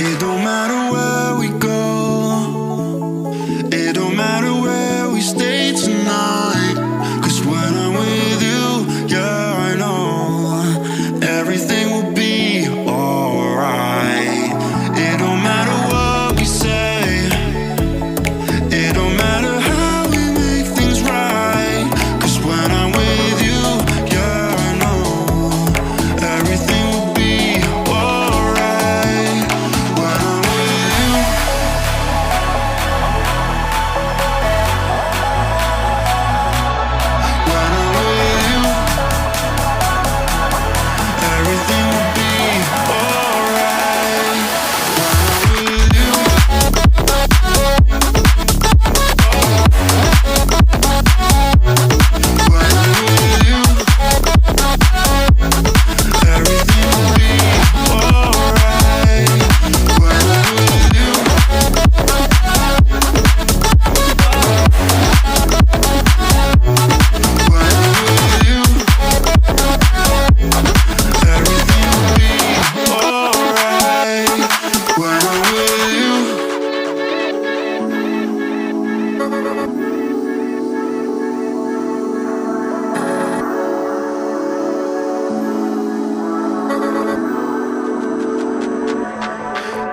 It don't matter where we go, it don't matter where we stay tonight. 'Cause when I'm with you, yeah, I know everything will be alright. It don't matter what we say, it don't matter how we make things right. 'Cause when I'm with you, yeah, I know everything will be alright. When I'm with you, when I'm with you, everything will be alright. When I'm with you, when I'm with you, everything will be alright. When I'm with you, when I'm with you, everything will be alright. When I'm with you.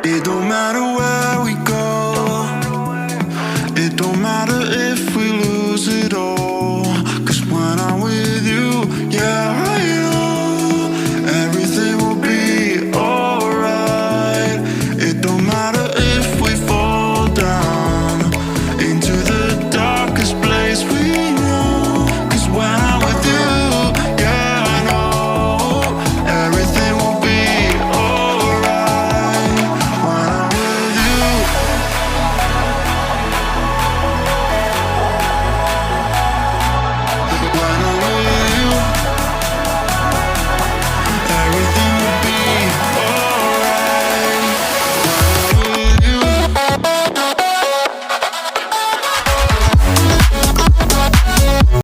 It don't matter